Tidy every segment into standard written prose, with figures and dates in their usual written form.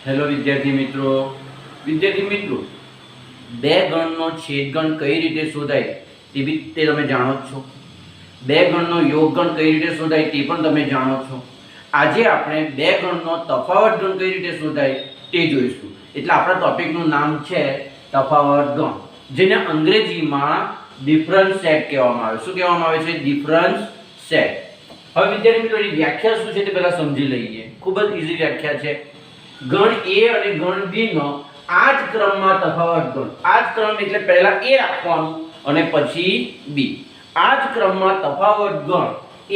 Hello વિદ્યાર્થી મિત્રો બે ગણનો છેદગણ કઈ રીતે શોધાય તે તમે જાણો જ છો. બે ગણનો યોગગણ કઈ રીતે શોધાય તે પણ તમે જાણો છો. આજે આપણે બે ગણનો તફાવત ગણ કઈ રીતે શોધાય તે જોઈશું. એટલે આપણા ટોપિકનું નામ છે તફાવત ગણ, જેને અંગ્રેજીમાં ડિફરન્સ સેટ કહેવામાં આવે. શું કહેવામાં આવે છે? Difference set. હવે વિદ્યાર્થી મિત્રો એની વ્યાખ્યા શું છે તે પહેલા સમજી લઈએ. ખૂબ જ ઈઝી વ્યાખ્યા છે. ગણ A અને ગણ B નો આ જ ક્રમમાં તફાવત ગણ. આ જ ક્રમ એટલે પહેલા A રાખવાનું અને પછી B. આ જ ક્રમમાં તફાવત ગણ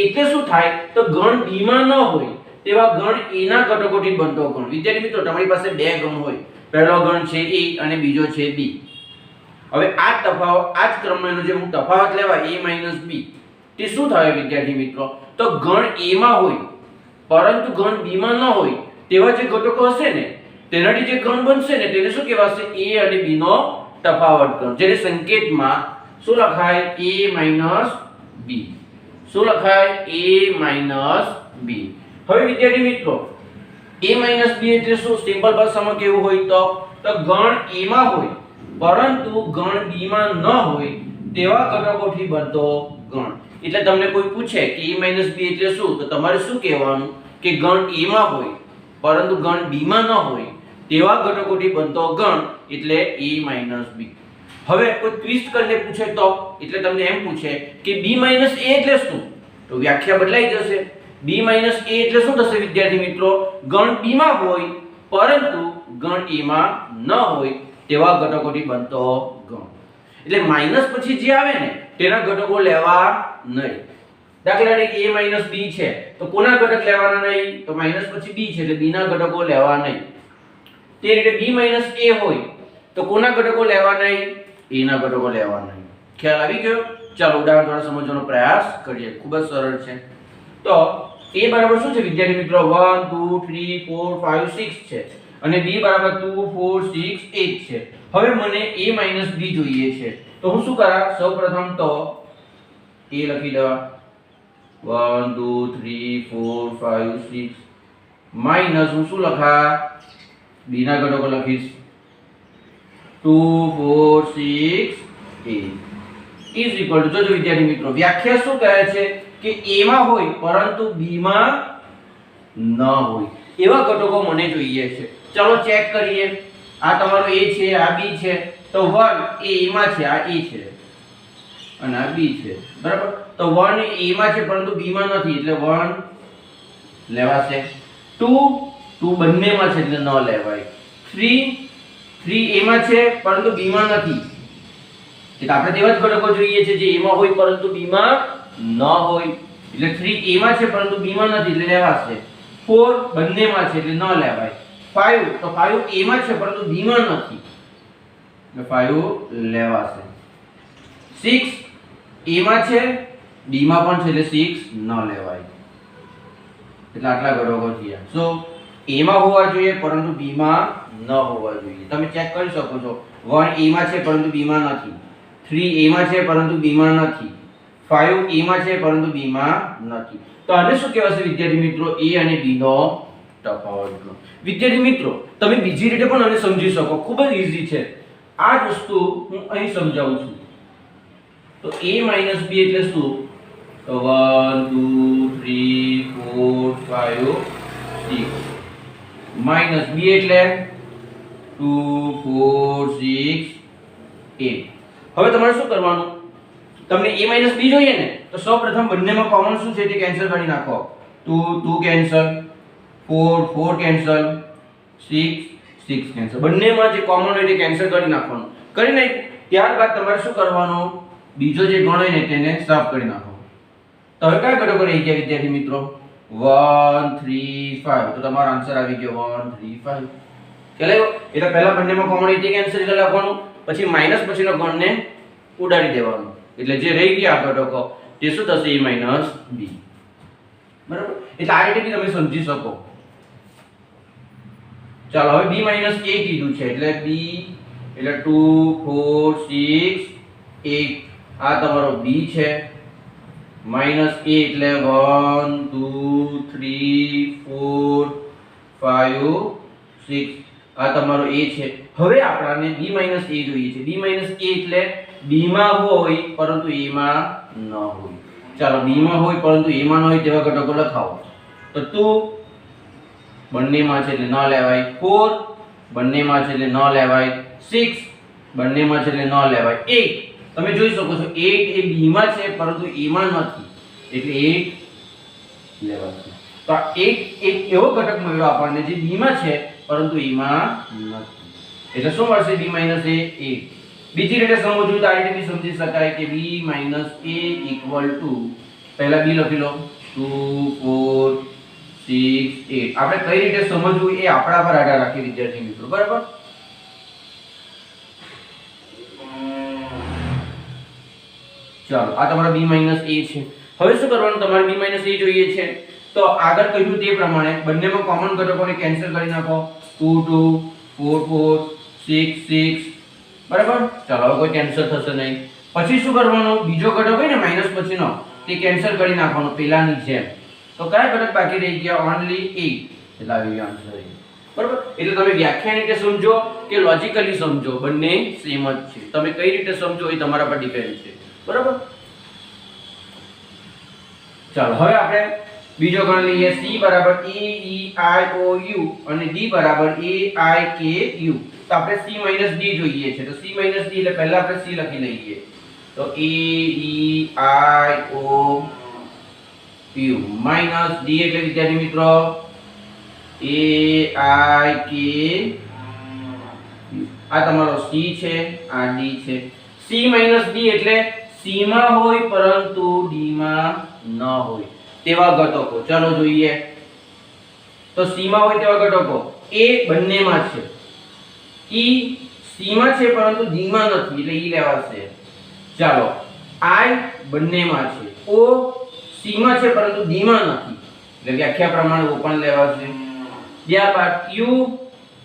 એટલે શું થાય? તો ગણ B માં ન હોય તેવા ગણ A ના ઘટકોથી બનતો ગણ. વિદ્યાર્થી મિત્રો તમારી પાસે બે ગણ હોય, પહેલો ગણ છે A અને બીજો છે B. હવે આ તફાવત આ જ ક્રમનો જે હું તફાવત લેવા A - B તે શું થાય વિદ્યાર્થી મિત્રો? તો ગણ A માં હોય પરંતુ ગણ B માં ન હોય તેવા જે ઘટકો હશે ને તેનાથી જે ગણ બનશે ને તેને શું કહેવાશે? A અને B નો તફાવત ગણ. જેને સંકેતમાં શું લખાય? A - B. શું લખાય? A - B. હવે વિદ્યાર્થી મિત્રો A - B એટલે શું? સિમ્પલ ભાષામાં કેવું હોય તો ગણ A માં હોય પરંતુ ગણ B માં ન હોય તેવા ઘટકોથી બનતો ગણ. એટલે તમને કોઈ પૂછે કે A - B એટલે શું, તો તમારે શું કહેવાનું કે ગણ A માં હોય પરંતુ ગણ B માં ન હોય તેવા ઘટકોથી બનતો ગણ એટલે A - B. હવે કોઈ ટ્વિસ્ટ કરીને પૂછે તો એટલે તમને એમ પૂછે કે B - A એટલે શું, તો વ્યાખ્યા બદલાઈ જશે. B - A એટલે શું થશે વિદ્યાર્થી મિત્રો? ગણ B માં હોય પરંતુ ગણ A માં ન હોય તેવા ઘટકોથી બનતો ગણ. એટલે માઈનસ પછી જે આવે ને તેના ઘટકો લેવા નહીં. દાખલા તરીકે A - B છે તો કોના ઘટક લેવાના નહીં? તો માઈનસ પછી B છે એટલે B ના ઘટકો લેવા નહીં. તે રીતે B - A હોય તો કોના ઘટકો લેવા નહીં? A ના ઘટકો લેવા નહીં. ખ્યાલ આવી ગયો? ચાલો ઉદાહરણ દ્વારા સમજવાનો પ્રયાસ કરીએ. ખૂબ જ સરળ છે. તો A બરાબર શું છે વિદ્યાર્થી મિત્રો? 1 2 3 4 5 6 છે અને B બરાબર 2 4 6 8 છે. હવે મને A - B જોઈએ છે તો હું શું કરા? સૌપ્રથમ તો A લખી દેવા 1 2 3 4 5 6 માઈનસ હું શું લખા? B ના ઘટકો લખીશ 2 4 6 8 ઇઝ ઇક્વલ ટુ. જોજો વિદ્યાર્થી મિત્રો વ્યાખ્યા શું કહે છે કે A માં હોય પરંતુ B માં ન હોય એવા ઘટકો મને જોઈએ છે. ચાલો ચેક કરીએ. આ તમારો A છે, આ B છે, તો 1 એ A માં છે, આ A છે અને આ B છે, બરાબર? તો 1 એ A માં છે પરંતુ B માં નથી એટલે 1 લેવાશે. 2 બંનેમાં છે એટલે ન લેવાય. 3 A માં છે પરંતુ B માં નથી એટલે આપણે તેવા જ ઘટકો જોઈએ છે જે A માં હોય પરંતુ B માં ન હોય એટલે 3 A માં છે પરંતુ B માં નથી એટલે લેવાશે. 4 બંનેમાં છે એટલે ન લેવાય. 5 તો 5 A માં છે પરંતુ B માં નથી એટલે 5 લેવાશે. 6 A માં છે B માં પણ છે એટલે 6 ન લેવાય. એટલે આટલા ઘટકો થયા. સો A માં હોવા જોઈએ પરંતુ B માં ન હોવા જોઈએ. તમે ચેક કરી શકો છો. 1 A માં છે પરંતુ B માં નથી. 3 A માં છે પરંતુ B માં નથી. 5 A માં છે પરંતુ B માં નથી. તો આને શું કહેવાશે વિદ્યાર્થી મિત્રો? A અને B નો તફાવત ગણ. વિદ્યાર્થી મિત્રો તમે બીજી રીતે પણ આને સમજી શકો. ખૂબ જ ઈઝી છે. આ જ વસ્તુ હું અહીં સમજાવું છું. તો A - B એટલે શું? તો 1 2 3 4 5 6 માઈનસ B એટલે 2 4 6 8. હવે તમારે શું કરવાનું? તમને A - B જોઈએ ને તો સૌપ્રથમ બંનેમાં કોમન શું છે તે કેન્સલ કરી નાખો. 2 કેન્સલ, 4 કેન્સલ, 6 કેન્સલ. બંનેમાં જે કોમન હોય તે કેન્સલ કરી નાખવાનું. કરી નાખ ત્યારબાદ તમારે શું કરવાનું? બીજો જે ગણ હોય ને તેને સાફ કરી નાખો. તો હવે કયા ઘટકો રહી ગયા વિદ્યાર્થી મિત્રો? 1 3 5. તો તમારો આન્સર આવી ગયો 1 3 5. ચાલો એટલે પહેલા બંનેમાં કોમન હોય તે કેન્સલ કરી નાખવાનું, પછી માઈનસ પછીનો ગણને ઉડાડી દેવાનો. એટલે જે રહી ગયા ઘટકો તે શું થશે? A - B. બરાબર? એટલે આ રીતે બી તમે સમજી શકો. ચાલો હવે B - A કીધું છે એટલે B એટલે 2 4 6 8 આ તમારો B છે. માઈનસ A એટલે 1 2 3 4 5 6 આ તમારો a છે. હવે આપણને b - a જોઈએ છે. b - a એટલે b માં હોય પરંતુ a માં ન હોય. ચાલો, b માં હોય પરંતુ a માં ન હોય તેવા ઘટકો લખાવો. તો 2 બંનેમાં છે એટલે ન લેવાય, 4 બંનેમાં છે એટલે ન લેવાય, 6 બંનેમાં છે એટલે ન લેવાય, 8 તમે જોઈ શકો છો 8 એ b માં છે પરંતુ a માં નથી એટલે 8 લેવાશે. તો આ 8 એક એવો ઘટક મળ્યો આપણને જે b માં છે પરંતુ a માં નથી એટલે શું મળશે? b - a 8. બીજી રીતે સમજવું તો આ રીતે બી સમજી શકાય કે b - a ઇક્વલ ટુ પહેલા b લખી લો 2 4 6 8. આપણે કઈ રીતે સમજવું એ આપણા પર આધાર રાખે વિદ્યાર્થી મિત્રો, બરાબર? ચાલો, આ તમારો b - a છે. હવે શું કરવાનું? તમારે b - a જોઈએ છે તો આગળ કહ્યું તે પ્રમાણે બંનેમાં કોમન ઘટકોને કેન્સલ કરી નાખો. 2 2 4 4 6 6 બરાબર. ચાલો, હવે કોઈ કેન્સલ થશે નહીં. પછી શું કરવાનું? બીજો ઘટક હોય ને માઈનસ પછીનો તે કેન્સલ કરી નાખવાનો પેલાની જેમ. તો કયા ઘટક બાકી રહી ગયા? ઓન્લી 8. એટલે આવી ગયો આન્સર. બરાબર. એટલે તમે વ્યાખ્યા રીતે સમજો કે લોજિકલી સમજો, બંને સેમ જ છે. તમે કઈ રીતે સમજો એ તમારા પર ડિપેન્ડ છે, બરાબર? ચાલો, હવે આપણે બીજો ગણ લઈએ. c બરાબર a e i o u અને d બરાબર a i k u. તો આપણે c - d જોઈએ છે. તો c - d એટલે પહેલા આપણે c લખી લઈએ. તો a e i o u minus d એટલે વિદ્યાર્થી મિત્રો a i k u. આ તમારો c છે, આ d છે. c - d એટલે c માં હોય પરંતુ d માં ન હોય તેવા ઘટકો. ચાલો જોઈએ. તો c માં હોય તેવા ઘટકો a બંનેમાં છે, e c માં છે પરંતુ d માં નથી એટલે e લેવાશે. ચાલો, i બંનેમાં છે, o c માં છે પરંતુ d માં નથી એટલે વ્યાખ્યા પ્રમાણે o પણ લેવાશે. ત્યારબાદ u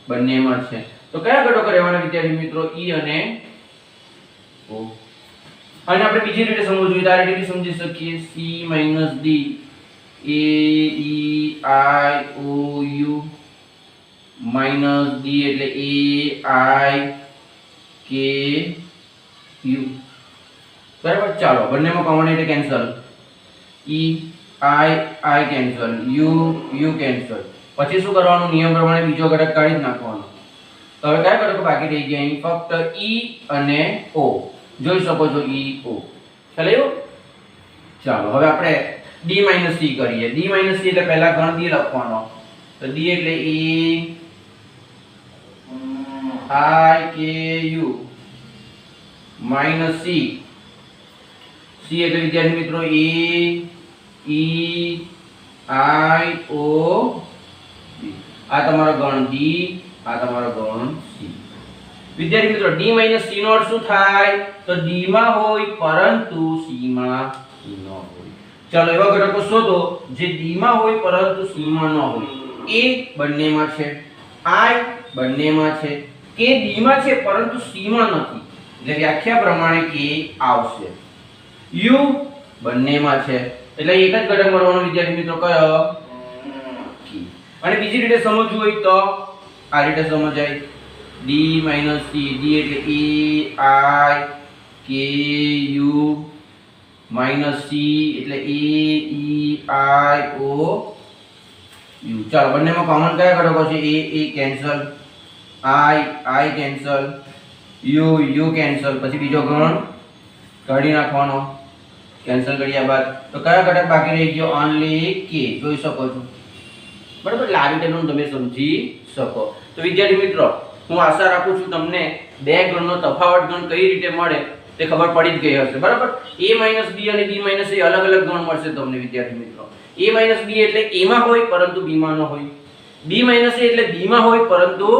બંનેમાં છે. તો કયા ઘટકો રહેવાના વિદ્યાર્થી મિત્રો? e અને o. અને આપણે બીજી રીતે સમજવું જોઈએ તો આ રીતે સમજી શકીએ. c - d a e i o u minus d એટલે a i k u. બરાબર. ચાલો, બંનેમાં કોમન એટલે cancel. e i cancel, u cancel. પછી શું કરવાનું? નિયમ પ્રમાણે બીજો ઘટક કાઢી નાખવાનો. તો હવે કયા ઘટકો બાકી રહી ગયા? અહીં ફક્ત e અને o. જોઈ શકો છો e o. ખ્યાલ આવ્યો? ચાલો, હવે આપણે d - c કરીએ. d - c એટલે પહેલા ગણ d લખવાનો. તો d એટલે a i k u minus c. c એટલે વિદ્યાર્થી મિત્રો a e i o d. આ તમારો ગણ d, આ તમારો ગણ c. વિદ્યાર્થી મિત્રો d - c નો અર્થ શું થાય? તો d માં હોય પરંતુ c માં ન હોય. ચાલો, એવા ઘટકો શોધો જે d માં હોય પરંતુ c માં ન હોય. a બંનેમાં છે, i બંનેમાં છે, k d માં છે પરંતુ c માં નથી એટલે વ્યાખ્યા પ્રમાણે k આવશે. u બંનેમાં છે એટલે એક જ ઘટક મળવાનો વિદ્યાર્થી મિત્રો કયો? k. અને બીજી રીતે સમજવું હોય તો આ રીતે સમજાય. d - c, d એટલે a i k u minus c એટલે a e i o u. ચાલો, બંનેમાં કોમન કયા ઘટકો છે? a cancel, i cancel, u cancel. પછી બીજો ગણ કાઢી નાખવાનો કેન્સલ કર્યા બાદ. તો કયા ઘટક બાકી રહી ગયો? Only k. જોઈ શકો છો, બરાબર? એટલે આ રીતે તમે સમજી શકો. તો વિદ્યાર્થી મિત્રો, હું આશા રાખું છું તમને બે ગણનો તફાવત ગણ કઈ રીતે મળે તે ખબર પડી જ ગઈ હશે, બરાબર? a - b અને b - a અલગ અલગ ગણ મળશે તમને વિદ્યાર્થી મિત્રો. a - b એટલે a માં હોય પરંતુ b માં ન હોય. b - a એટલે b માં હોય પરંતુ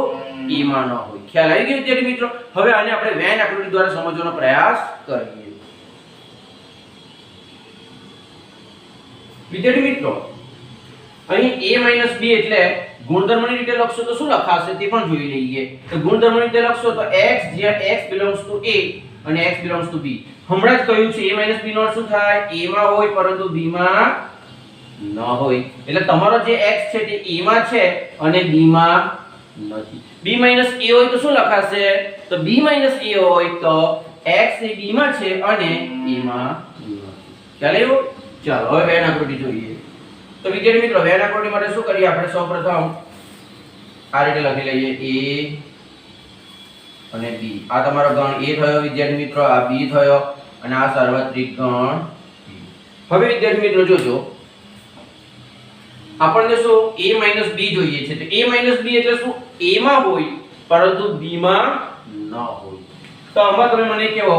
a માં ન હોય. ખ્યાલ આવી ગયો વિદ્યાર્થી મિત્રો? હવે આને આપણે વેન આકૃતિ દ્વારા સમજવાનો પ્રયાસ કરીએ. વિદ્યાર્થી મિત્રો, અહીં a - b એટલે ગુણધર્મની રીતે લખશો તો શું લખાશે તે પણ જોઈ લઈએ. તો ગુણધર્મની રીતે લખશો તો x જ્યાં x belongs to a અને x belongs to b. હમણાં જ કહ્યું છે a - b નો અર્થ શું થાય? a માં હોય પરંતુ b માં ન હોય. એટલે તમારો જે x છે તે a માં છે અને b માં નથી. b માઈનસ a હોય તો શું લખાશે? તો b માઈનસ a હોય તો x એ b માં છે અને a માં b માં છે. ખ્યાલ આવ્યો? ચાલો હવે વેન આકૃતિ જોઈએ. તો વિદ્યાર્થી મિત્રો વેન આકૃતિ માટે શું કરીએ આપણે? સૌપ્રથમ આ રીતે લખી લઈએ a અને b. આ તમારો ગણ a થયો વિદ્યાર્થી મિત્રો, આ b થયો અને આ સાર્વત્રિક ગણ b. હવે વિદ્યાર્થી મિત્રો જોજો, આપણને શું a b જોઈએ છે. તો a b એટલે શું? a માં હોય પરંતુ b માં ન હોય. તો આમાં તમે મને કહો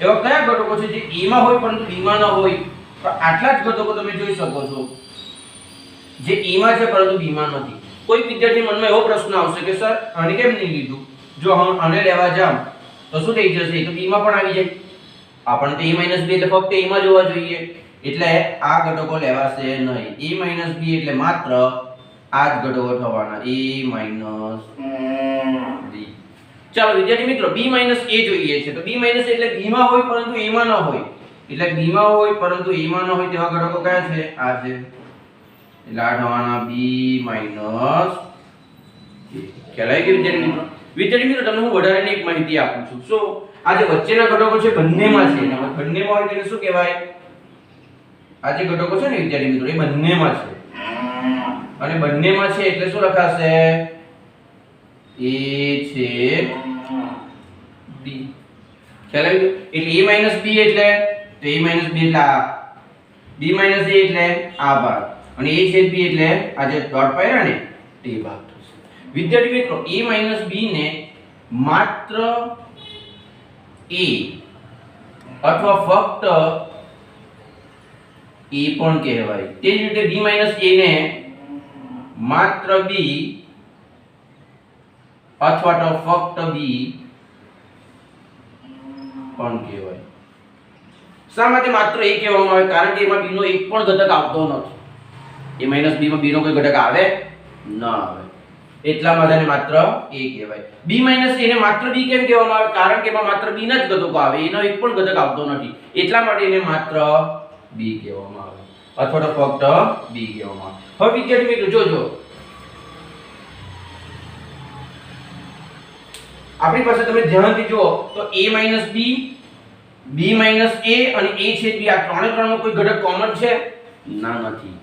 એવા કયા ઘટકો છે જે a માં હોય પરંતુ b માં ન હોય? તો આટલા જ ઘટકો તમે જોઈ શકો છો જે a માં છે પરંતુ b માં નથી. કોઈ વિદ્યાર્થી મનમાં એવો પ્રશ્ન આવશે કે સર આને કેમ નહીં લીધું? જો હું આને લેવા જામ તો શું થઈ જશે? એ તો b માં પણ આવી જાય. આપણને તો a b એટલે ફક્ત a માં જોવા જોઈએ, એટલે આ ઘટકો લેવાશે નહીં. a b એટલે માત્ર આ જ ઘટકો થવાના, a b. ચાલો વિદ્યાર્થી મિત્રો b a જોઈએ છે. તો b એટલે b માં હોય પરંતુ a માં ન હોય. એટલે b માં હોય પરંતુ a માં ન હોય તેવા ઘટકો કયા છે? આ છે. એટલે આ થવાના b a. ખ્યાલ આવી ગયો વિદ્યાર્થી મિત્રો? વિદ્યાર્થી મિત્રો તમને હું વધારાની એક માહિતી આપું છું. શું આ જે વચ્ચેના ઘટકો છે બંનેમાં છે, બંનેમાં હોય તેને શું કહેવાય? આ જે ઘટકો છે ને વિદ્યાર્થી મિત્રો એ બંનેમાં છે અને બંનેમાં છે એટલે શું લખાશે? a છેદ b. ખ્યાલ આવી ગયો? એટલે a b એટલે તો a b એટલે આ, b a એટલે આ ભાગ અને a છેદ b એટલે આ જે ડોટ પાડ્યા ને તે ભાગ થશે. વિદ્યાર્થી મિત્રો a b ને માત્ર a અથવા ફક્ત a પણ કહેવાય. તે જ રીતે b a ને માત્ર b અથવા તો ફક્ત b પણ કહેવાય. શા માટે માત્ર a કહેવામાં આવે? કારણ કે એમાં b નો એક પણ ઘટક આવતો નથી. a b માં b નો કોઈ ઘટક આવે ન આવે, એટલા માટે માત્ર a કહેવાય. b a ને માત્ર b કેમ કહેવામાં આવે? કારણ કે એમાં માત્ર b ના જ ઘટકો આવે, એનો એક પણ ઘટક આવતો નથી, એટલા માટે એને માત્ર b કહેવામાં આવે અથવા તો ફક્ત b કહેવામાં આવે. હવે વિદ્યાર્થી મિત્રો જોજો, આપણી પાસે તમે ધ્યાનથી જુઓ તો a b a અને a છેદ b આ ત્રણેમાં કોઈ ઘટક કોમન છે? ના, નથી.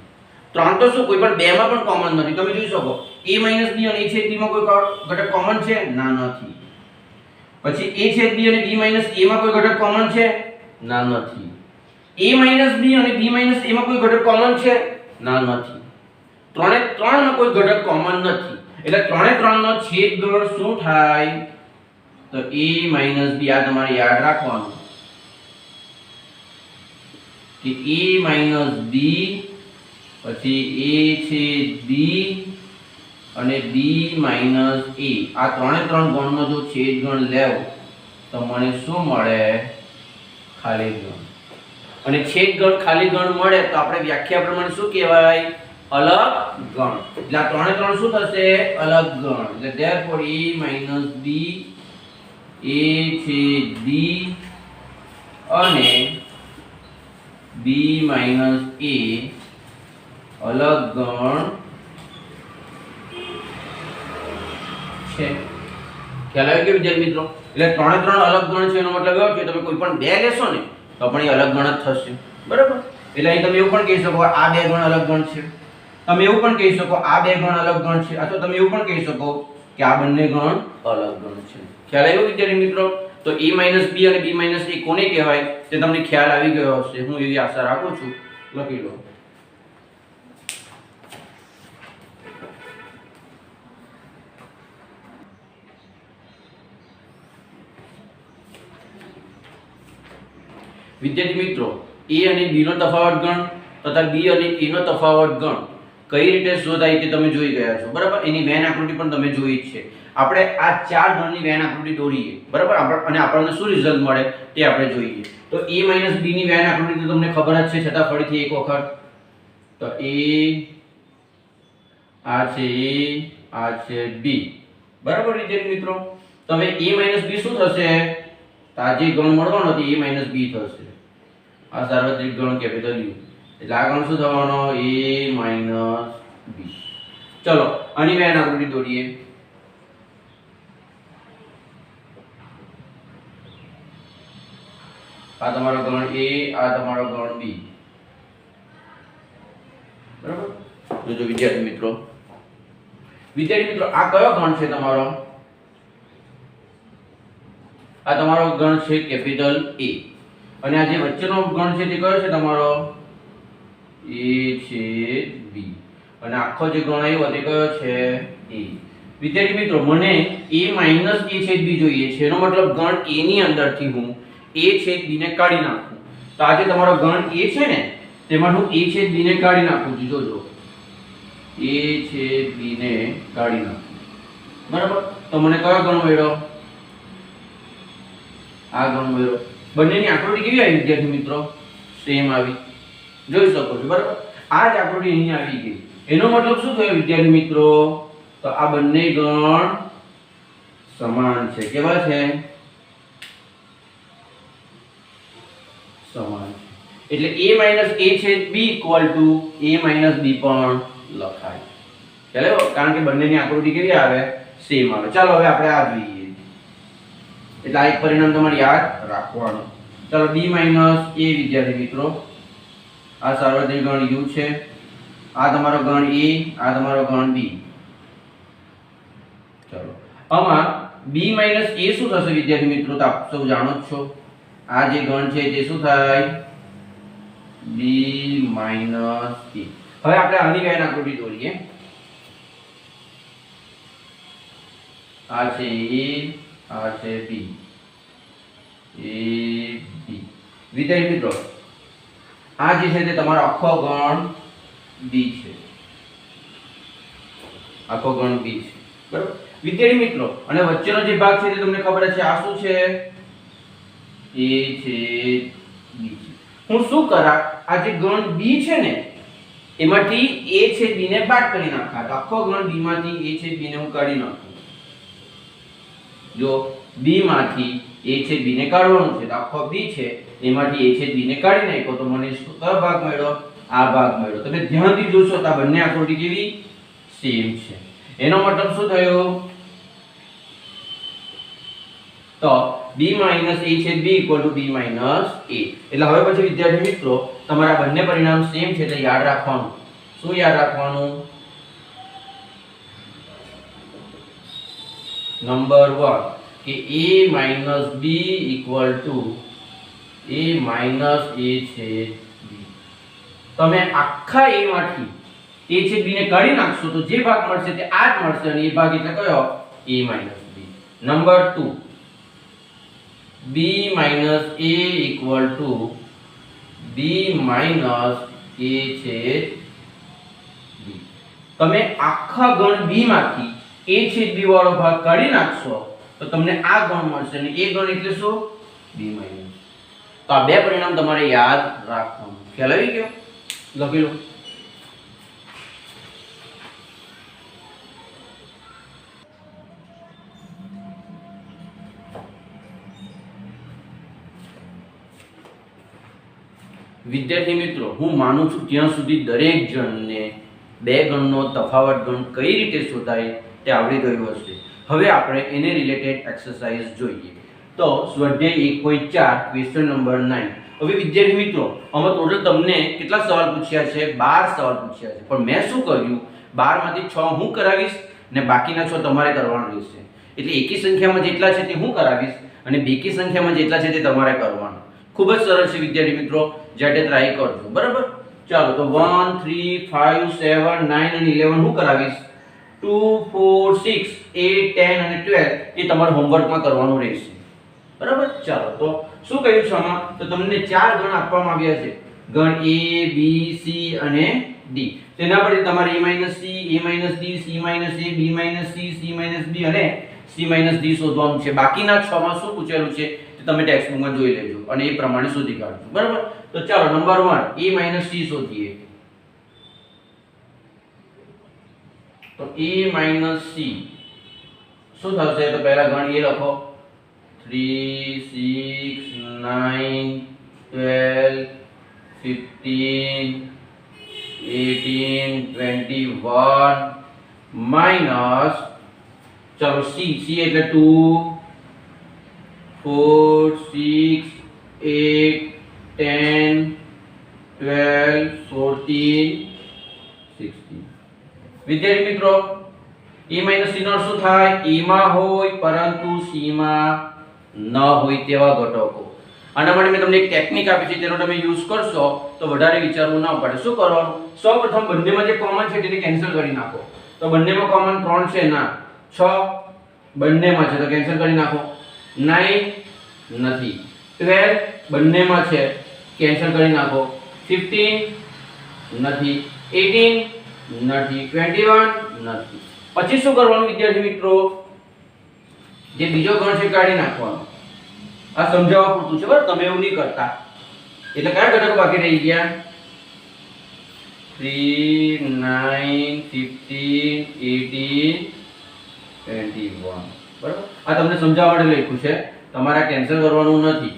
ત્રણ તો શું કોઈ પણ બે માં પણ કોમન નથી. તમે જોઈ શકો a b અને a છેદ b માં કોઈ ઘટક કોમન છે? ના, નથી. પછી a છેદ b અને b a માં કોઈ ઘટક કોમન છે? ના, નથી. a b અને b a માં કોઈ ઘટક કોમન છે? ના, નથી. ત્રણમાં કોઈ ઘટક કોમન નથી, એટલે ત્રણનો છેદ ગણ શું થાય? તો a b. આ તમારે યાદ રાખવાનું કે a b પછી a છેદ b અને b a. આ ત્રણ ગણનો જો છેદ ગણ લેવ તો મને શું મળે? ખાલી ગણ. અને છેદ ગણ ખાલી ગણ મળે તો આપણે વ્યાખ્યા પ્રમાણે શું કહેવાય? અલગ ગણ. એટલે આ ત્રણ શું થશે? અલગ ગણ. એટલે therefore a b a છેદ b અને b a અલગ ગણ છે. ખ્યાલ આવી ગયો વિદ્યાર્થી મિત્રો? એટલે ત્રણ અલગ ગણ છે એનો મતલબ એવો છે તમે કોઈ પણ બે લેશો ને તો પણ એ અલગ ગણ જ થશે, બરાબર? એટલે અહીં તમે એવું પણ કહી શકો આ બે ગણ અલગ ગણ છે, તમે એવું પણ કહી શકો આ બે ગણ અલગ ગણ છે, અથવા તમે એવું પણ કહી શકો કે આ બંને ગણ અલગ ગણ છે. ખ્યાલ આવ્યો વિદ્યાર્થી મિત્રો? તો a b અને b a કોને કહેવાય તે તમને ખ્યાલ આવી ગયો હશે, હું એવી આશા રાખું છું. લખી લો. વિદ્યાર્થી મિત્રો a અને b નો તફાવત ગણ તથા b અને a નો તફાવત ગણ કઈ રીતે શોધાય તે તમે જોઈ ગયા છો, બરાબર? એની વેન આકૃતિ પણ તમે જોઈ જ છે. આપણે આ ચાર ગણની વેન આકૃતિ દોરીએ, બરાબર? અને આપણને શું રિઝલ્ટ મળે તે આપણે જોઈએ. તો a b ની વેન આકૃતિ તો તમને ખબર જ છે, છતાં ફરીથી એક વખત. તો આ છે b, બરાબર વિદ્યાર્થી મિત્રો? તો હવે a b શું થશે? તો આ જે ગણ મળવાનો હતો a b થશે. આ સાર્વત્રિક ગણ કેપિટલ U, એટલે આ ગણ શું થવાનો? a b. ચલો આની વેન આકૃતિ દોરીએ. આ તમારો ગણ A, આ તમારો ગણ B. બરાબર? જોજો વિદ્યાર્થી મિત્રો, આ કયો ગણ છે તમારો? આ તમારો ગણ છે કેપિટલ A, અને આ જે વચ્ચેનો ગણ છે તે કયો છે તમારો? A છે B, અને આખો જે ગણ આવ્યો તે કયો છે? A. વિદ્યાર્થી મિત્રો, મને A માઈનસ A છેદ B જોઈએ છે. એનો મતલબ ગણ A ની અંદરથી હું A છેદ B ને કાઢી નાખું. તો આ જે તમારો ગણ A છે ને, તેમાં હું A છેદ B ને કાઢી નાખું છું. જોજો, A છેદ B ને કાઢી નાખું. બરાબર? તો મને કયો ગણ મળ્યો? આ ગણ મળ્યો. બંનેની આકૃતિ કેવી આવી વિદ્યાર્થી મિત્રો? સેમ આવી. જોઈ શકો છો. બરાબર? આ જ આકૃતિ અહીં આવી ગઈ. એનો મતલબ શું થયો વિદ્યાર્થી મિત્રો? તો આ બંને ગણ સમાન છે. કેવા છે? સમાન છે. એટલે A માઈનસ A છેદ B equal to A minus B પણ લખાય. ચાલો, કારણ કે બંનેની આકૃતિ કેવી આવે? સેમ આવે. ચાલો હવે આપણે આ જોઈએ. એટલે આ એક પરિણામ તમારે યાદ રાખવાનું. ચાલો, B માઈનસ A વિદ્યાર્થી મિત્રો, આ સાર્વત્રિક ગણ U છે, આ તમારો ગણ A, આ તમારો ગણ B. ચાલો, આમાં B માઈનસ A શું થશે વિદ્યાર્થી મિત્રો? તો આપ સૌ જાણો જ છો, આ જે ગણ છે તે શું થાય? B minus A. હવે આપણે આની વેન આકૃતિ દોરીએ. આ છે A, આ છે B. A B. વિદ્યાર્થી મિત્રો, આ જે છે તે તમારો આખો ગણ B છે. આખો ગણ B છે. બરાબર વિદ્યાર્થી મિત્રો, અને વચ્ચેનો જે ભાગ છે તે તમને ખબર છે, આ શું છે? A છે B છે. હું શું કરા? આ જે ગણ B છે ને, એમાંથી A છે B ને બાદ કરી નાખા. તો આખો ગણ B માંથી A છે B ને હું કાઢી નાખું. જો B માંથી A છે B ને કાઢવાનું છે, તો આખો B છે એમાંથી A છે B ને કાઢી નાખ્યો, તો મને કયો ભાગ મળ્યો? આ ભાગ મળ્યો. તમે ધ્યાનથી જોશો તો આ બંને આકૃતિ કેવી? સેમ છે. એનો મતલબ શું થયો? તો B માઈનસ A છેદ B equal to B minus A. એટલે હવે પછી વિદ્યાર્થી મિત્રો, તમારા બંને પરિણામ સેમ છે એટલે યાદ રાખવાનું. શું યાદ રાખવાનું? નંબર 1 કે A minus B equal to A minus A છેદ B. તમે આખા A માંથી A છેદ B ને કાઢી નાખશો તો જે ભાગ મળશે તે આ જ મળશે, અને એ ભાગ એટલે કયો? A minus B. Number 2 B minus A equal to B minus A છેદ B. તમે આખા ગણ B માંથી A છેદ B વાળો ભાગ કાઢી નાખશો તો તમને આ ગણ મળશે, અને એ ગણ એટલે શું? B minus. તો આ બે પરિણામ તમારે યાદ રાખવાનું. ખ્યાલ આવી ગયો? લખી લો. વિદ્યાર્થી મિત્રો, હું માનું છું ત્યાં સુધી દરેક જણને બે ગણનો તફાવત ગણ કઈ રીતે શોધાય તે આવડી ગયું હશે. હવે આપણે એને રિલેટેડ એક્સરસાઇઝ જોઈએ. તો સ્વાધ્યાય 1.4 ક્વેશ્ચન નંબર 9. હવે વિદ્યાર્થી મિત્રો, અમે ટોટલ તમને કેટલા સવાલ પૂછ્યા છે? 12 સવાલ પૂછ્યા છે. પણ મેં શું કર્યું? 12 માંથી 6 હું કરાવીશ ને બાકીના 6 તમારે કરવાનું રહેશે. એટલે એકી સંખ્યામાં જેટલા છે તે હું કરાવીશ અને બેકી સંખ્યામાં જેટલા છે તે તમારે કરવાનું. ખૂબ જ સરળ છે વિદ્યાર્થી મિત્રો, જાતે ટ્રાય કરજો. બરાબર? ચાલો, તો 1 3 5 7 9 અને 11 હું કરાવીશ. 2 4 6 8 10 અને 12 એ તમારે હોમવર્કમાં કરવાનું રહેશે. બરાબર? ચાલો, તો શું કહ્યું છે આમાં? તો તમને 4 ગણ આપવામાં આવ્યા છે. ગણ A B C અને D. તેના પરથી તમારે A C, A D, C A, B C, C D અને C D શોધવાનું છે. બાકીના 6 માં શું પૂછેલું છે તે તમે ટેક્સ્ટબુકમાં જોઈ લેજો અને એ પ્રમાણે શોધી કાઢજો. બરાબર? તો ચાલો, નંબર 1 A C શોધીએ. તો A C શું થશે? તો પહેલા ગણ A લખો. 3 6 9 12 15 18 21 માઈનસ, ચાલો C એટલે 2 4 6 8 10 12 14 16 વિદ્યાર્થી મિત્રો e માઈનસ c નો શું થાય e માં હોય પરંતુ c માં ન હોય તેવા ઘટકો આના માટે મેં તમને એક ટેકનિક આપી છે તેનો તમે યુઝ કરશો તો વધારે વિચારવું ના પડે શું કરવાનું સૌપ્રથમ બંનેમાં જે કોમન છે તેને કેન્સલ કરી નાખો તો બંનેમાં કોમન 3 છે ના 6 બંનેમાં છે તો કેન્સલ કરી નાખો 9 નથી 12 બંનેમાં છે કેન્સલ કરી નાખો 15 નથી 18 નથી 21 નથી પછી શું કરવાનું વિદ્યાર્થી મિત્રો જે બીજો ગણ છે કાઢી નાખવાનો આ સમજાવવા પૂરતું છે બરાબર તમે એવું નહીં કરતા એટલે કયા ઘટકો બાકી રહી ગયા 3 9 15 18 21 બરાબર આ તમને સમજાવવા માટે લખ્યું છે તમારે કેન્સલ કરવાનું નથી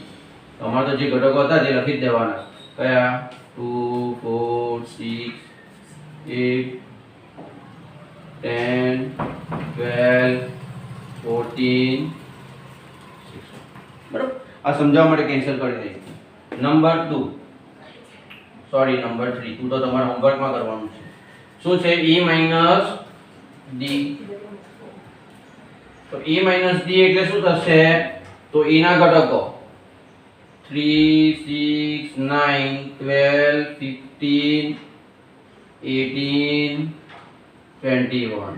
તમારે તો જે ઘટકો હતા તે લખી જ દેવાના કયા 2 4 6 8 10 12 14 બરાબર આ સમજાવવા માટે કેન્સલ કરી દઈશું નંબર 2 સોરી નંબર 3 તું તો તમારા હોમવર્કમાં કરવાનું છે શું છે e માઈનસ d તો e માઈનસ d એટલે શું થશે તો e ના ઘટકો 3 6 9 12 15 18 21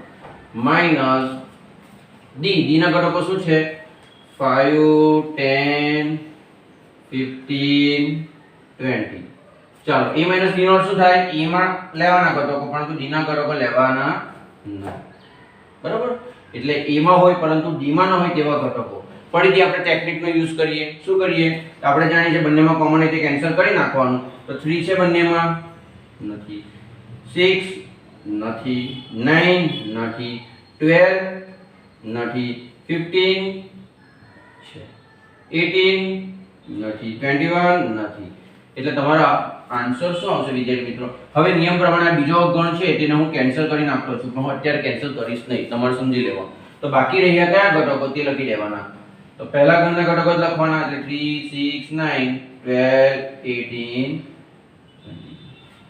માઈનસ d ના ઘટકો શું છે 5 10 15 20 ચાલો e માઈનસ d નો શું થાય e માં લેવાના ઘટકો પરંતુ d ના ઘટકો લેવાના નથી બરાબર એટલે e માં હોય પરંતુ d માં ન હોય તેવા ઘટકો ફરીથી આપણે ટેકનિકનો યુઝ કરીએ શું કરીએ તો આપણે જાણીએ છીએ બંનેમાં કોમન હોય તે કેન્સલ કરી નાખવાનું તો 3 છે બંનેમાં નથી 6 નથી 9 નથી 12 નથી 15 છે 18 નથી 21 નથી એટલે તમારા આન્સર શું આવશે વિદ્યાર્થી મિત્રો હવે નિયમ પ્રમાણે આ બીજો ગણ છે તેને હું કેન્સલ કરી નાખતો છું પણ હું અત્યારે કેન્સલ કરીશ નહીં તમારે સમજી લેવાનું તો બાકી રહ્યા કયા ઘટકો તે લખી દેવાના તો પહેલા ગણના ઘટકો જ લખવાના એટલે 3 6 9 12 18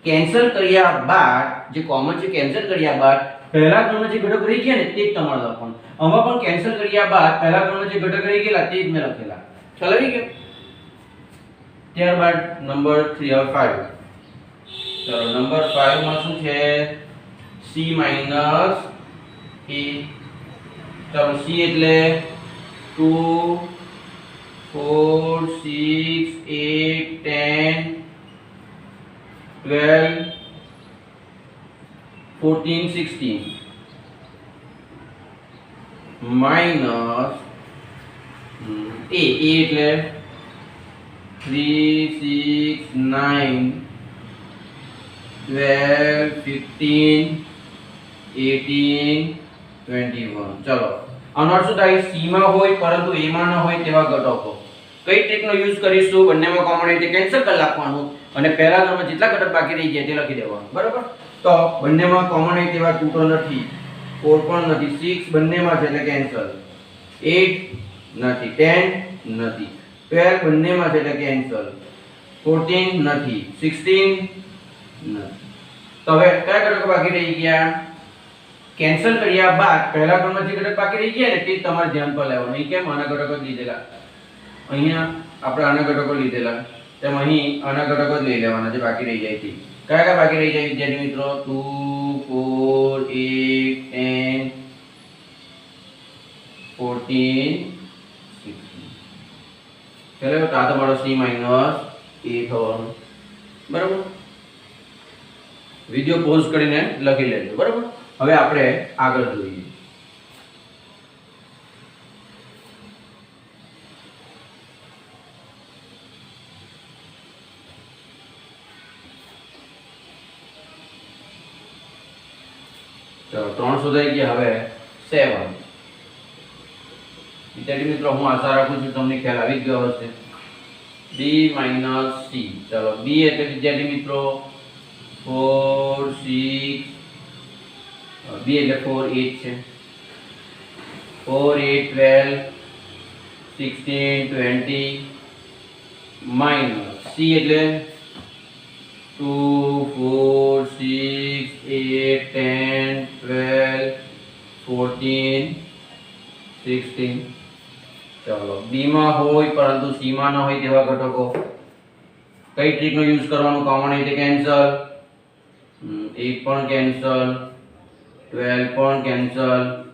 કેન્સલ કર્યા બાદ જે કોમન છે કેન્સલ કર્યા બાદ પહેલા ગણના જે ઘટક રહી ગયા ને તે જ તમારે લખવાનું આમાં પણ કેન્સલ કર્યા બાદ પહેલા ગણના જે ઘટક રહી ગયેલા તે જ મેં લખેલા ચાલો આવી ગયો ત્યારબાદ નંબર 3 હવે 5 ચલો નંબર 5 માં શું છે c માઈનસ a ચલો c એટલે 2 4 6 8 10 12 14 16 માઈનસ a એટલે 3 6 9 12 15 18 21 ચલો આનો અર્થ શું થાય c માં હોય પરંતુ a માં ન હોય તેવા ઘટકો કઈ ટ્રીકનો યુઝ કરીશું બંનેમાં કોમન હોય તે કેન્સલ કરી નાખવાનું અને પહેલા ગણમાં જેટલા ઘટક બાકી રહી ગયા તે લખી દેવાનું બરાબર તો બંનેમાં કોમન હોય તેવા 2 તો નથી 4 પણ નથી 6 બંનેમાં છે એટલે કેન્સલ 8 નથી 10 નથી 12 બંનેમાં છે એટલે કેન્સલ 14 નથી 16 નથી તો હવે કયા ઘટકો બાકી રહી ગયા કેન્સલ કર્યા બાદ પહેલા ગણમાં જે ઘટક બાકી રહી ગયા ને તે તમારે ધ્યાન પર લેવાનું અહીં કેમ આના ઘટકો લીધેલા અહીંયા આપણે આના ઘટકો લીધેલા તેમ અહીં આના ઘટકો જ લઈ લેવાના જે બાકી રહી જાય છે કયા કયા બાકી રહી જાય વિદ્યાર્થી મિત્રો 2 4 8 10 14 16 ચલો તો આ તમારો c માઈનસ a થવાનું બરાબર વિડિયો પોઝ કરીને લખી લેજો બરાબર હવે આપણે આગળ જોઈએ ચલો 3 શોધાઈ ગયા હવે 7 વિદ્યાર્થી મિત્રો હું આશા રાખું છું તમને ખ્યાલ આવી ગયો હશે b માઈનસ c ચલો b એટલે વિદ્યાર્થી મિત્રો 4 6 b એટલે 4 8 છે 4 8 12 16 20 માઇનસ સી એટલે 2 4 6 8 10 12 14 16 ચલો બી માં હોય પરંતુ સી માં ન હોય તેવા ઘટકો કઈ ટ્રીક નો યુઝ કરવાનો કોમન એટલે કેન્સલ 8 પણ કેન્સલ 12 પણ કેન્સલ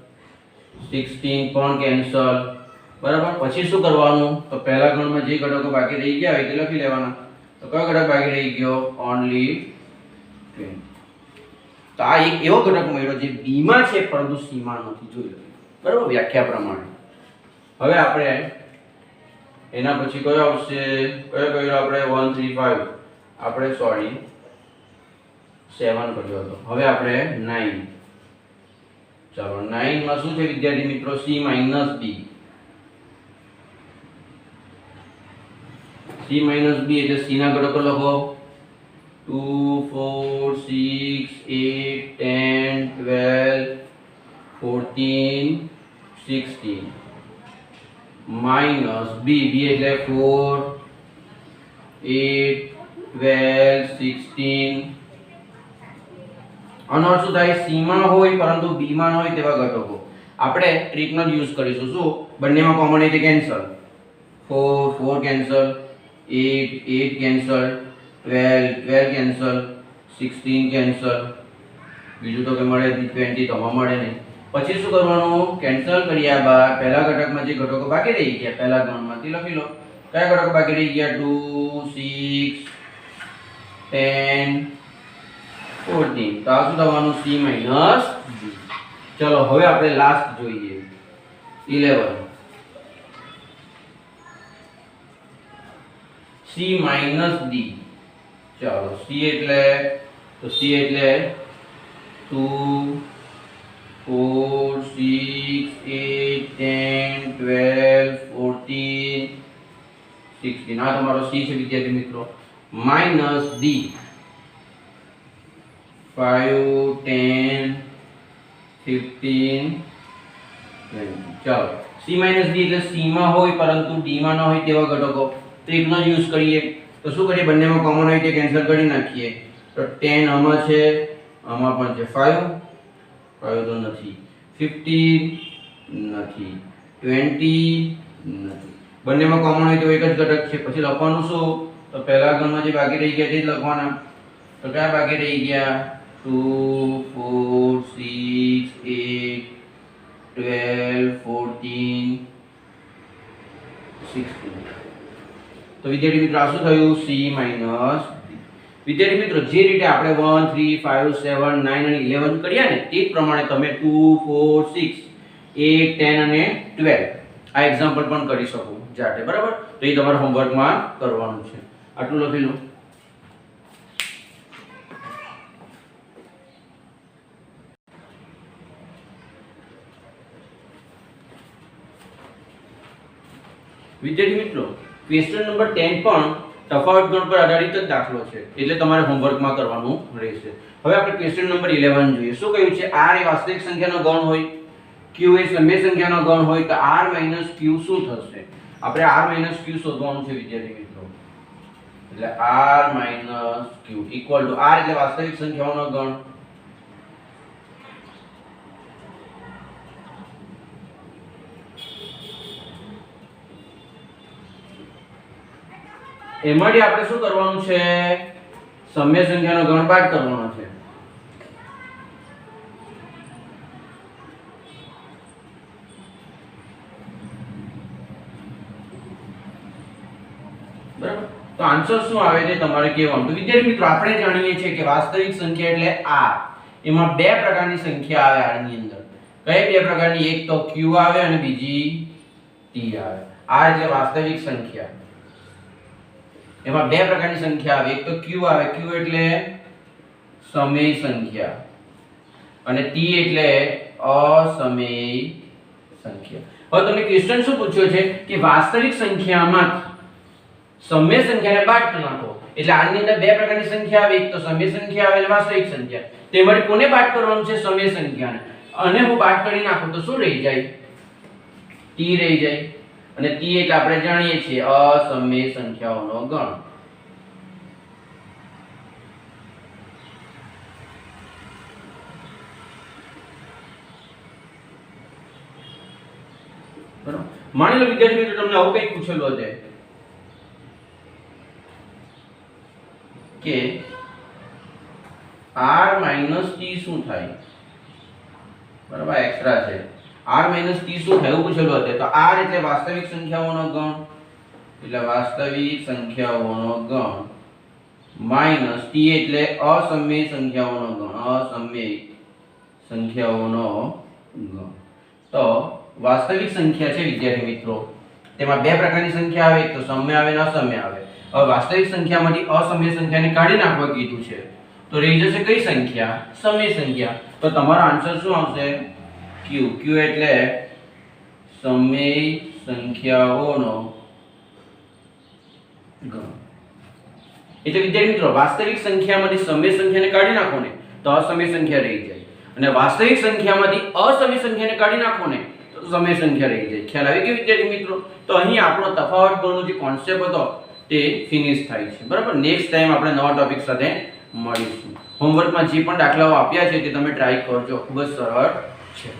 16 પણ કેન્સલ બરાબર પછી શું કરવાનું તો પહેલા ગણમાં જે ઘટકો બાકી રહી ગયા હોય તે લખી લેવાના તો કયો ઘટક બાકી રહી ગયો ઓન્લી 20 તો આ એક એવો ઘટક મળ્યો જે બી માં છે પરંતુ સી માં નથી જોયું બરાબર વ્યાખ્યા પ્રમાણે હવે આપણે એના પછી કયો આવશે કયો આપણે 1 3 5 આપણે સોરી 7 કર્યો હતો હવે આપણે 9 ચાલો 9 માં શું છે વિદ્યાર્થી મિત્રો c - b c - b એટલે c ના ઘટકો લખો 2 4 6 8 10 12 14 16 માઇનસ b એટલે 4 8 12 16 આનો અર્થ શું થાય c માં હોય પરંતુ b માં ન હોય તેવા ઘટકો આપણે ટ્રીકનો જ યુઝ કરીશું શું બંનેમાં કોમન એટલે cancel 4 4 cancel 8 8 cancel 12 12 cancel 16 cancel બીજું તો કે મળે 20 તો મળે નહીં પછી શું કરવાનું કેન્સલ કર્યા બાદ પહેલા ઘટકમાં જે ઘટકો બાકી રહી ગયા પહેલા ગણમાંથી લખી લો કયા ઘટકો બાકી રહી ગયા 2 6 10 14 તો આ શું થવાનું c - b ચલો હવે આપણે લાસ્ટ જોઈએ 11 c - d ચાલો c એટલે 2 4 6 8 10 12 14 16 આ તમારો c છે વિદ્યાર્થી મિત્રો માઈનસ d 5 10 15 20 ચાલો c - d એટલે c માં હોય પરંતુ d માં ન હોય તેવા ઘટકો ટ્રીકનો યુઝ કરીએ તો શું કરીએ બંનેમાં કોમન હોય તે કેન્સલ કરી નાખીએ તો 10 આમાં છે આમાં પણ છે 5 5 તો નથી 15 નથી 20 નથી બંનેમાં કોમન હોય તો એક જ ઘટક છે પછી લખવાનું શું તો પહેલા ગણમાં જે બાકી રહી ગયા તે જ લખવાના તો કયા બાકી રહી ગયા 2 4 6 8 12 14 16 તો વિદ્યાર્થી મિત્રો આ શું થયું c - વિદ્યાર્થી મિત્રો જે રીતે આપણે 1 3 5 7 9 અને 11 કર્યા ને તે જ પ્રમાણે તમે 2 4 6 8 10 અને 12 આ એક્ઝામ્પલ પણ કરી શકો જાતે બરાબર તો એ તમારા હોમવર્કમાં કરવાનું છે આટલું લખી લો વિદ્યાર્થી મિત્રો ક્વેશ્ચન નંબર 10 પણ તફાવત ગણ પર આધારિત જ દાખલો છે એટલે તમારે હોમવર્કમાં કરવાનું રહેશે હવે આપણે ક્વેશ્ચન નંબર 11 જોઈએ શું કહ્યું છે r એ વાસ્તવિક સંખ્યાનો ગણ હોય q એ સમય સંખ્યાનો ગણ હોય તો r - q શું થશે આપણે r - q શોધવાનું છે વિદ્યાર્થી મિત્રો એટલે r - q equal to r એટલે વાસ્તવિક સંખ્યાઓનો ગણ એમાંથી આપણે શું કરવાનું છે સમય સંખ્યાનો ગણ બાદ કરવાનો છે બરાબર તો આન્સર શું આવે છે તમારે કહેવાનું તો વિદ્યાર્થી મિત્રો આપણે જાણીએ છીએ કે વાસ્તવિક સંખ્યા એટલે r એમાં બે પ્રકારની સંખ્યા આવે r ની અંદર કઈ બે પ્રકારની એક તો q આવે અને બીજી t આવે r એટલે વાસ્તવિક સંખ્યા એમાં બે પ્રકારની સંખ્યા આવે એક તો q આવે q એટલે સમય સંખ્યા અને t એટલે અસમય સંખ્યા હવે તમને ક્વેશ્ચન શું પૂછ્યો છે કે વાસ્તવિક સંખ્યામાંથી સમય સંખ્યાને બાદ નાખો એટલે આની અંદર બે પ્રકારની સંખ્યા આવે એક તો સમય સંખ્યા આવે અને વાસ્તવિક સંખ્યા તેમાંથી કોને બાદ કરવાનું છે સમય સંખ્યાને અને હું બાદ કરી નાખું તો શું રહી જાય t રહી જાય અને ટી એટલે આપણે જાણીએ છીએ અસમય સંખ્યાઓનો ગણ. બરાબર. માની લો વિદ્યાર્થી મિત્રો તમને આવું કંઈક પૂછેલું હશે કે r - t શું થાય? બરાબર, એક્સ્ટ્રા છે. r - t શું થાય એવું પૂછેલું હશે તો r એટલે વાસ્તવિક સંખ્યાઓનો ગણ, એટલે વાસ્તવિક સંખ્યાઓનો ગણ માઈનસ t એટલે અસમય સંખ્યાઓનો ગણ, અસમય સંખ્યાઓનો ગણ. તો વાસ્તવિક સંખ્યા છે વિદ્યાર્થી મિત્રો, તેમાં બે પ્રકારની સંખ્યા આવે, એક તો સમય આવે અને અસમય આવે. હવે વાસ્તવિક સંખ્યામાંથી અસમય સંખ્યાને કાઢી નાખવા કીધું છે તો રહી જશે કઈ સંખ્યા? સમય સંખ્યા. તો તમારો આન્સર શું આવશે? q. q એટલે સમય સંખ્યાઓનો ગણ. એટલે વિદ્યાર્થી મિત્રો વાસ્તવિક સંખ્યામાંથી સમય સંખ્યાને કાઢી નાખો ને તો અસમય સંખ્યા રહી જાય, અને વાસ્તવિક સંખ્યામાંથી અસમય સંખ્યાને કાઢી નાખો ને તો સમય સંખ્યા રહી જાય. ખ્યાલ આવી ગયો વિદ્યાર્થી મિત્રો? તો અહીં આપણો તફાવત ગણનો જે કોન્સેપ્ટ હતો તે ફિનિશ થાય છે. બરાબર, નેક્સ્ટ ટાઈમ આપણે નવા ટોપિક સાથે મળીશું. હોમવર્કમાં જે પણ દાખલાઓ આપ્યા છે તે તમે ટ્રાય કરજો, ખૂબ જ સરળ છે.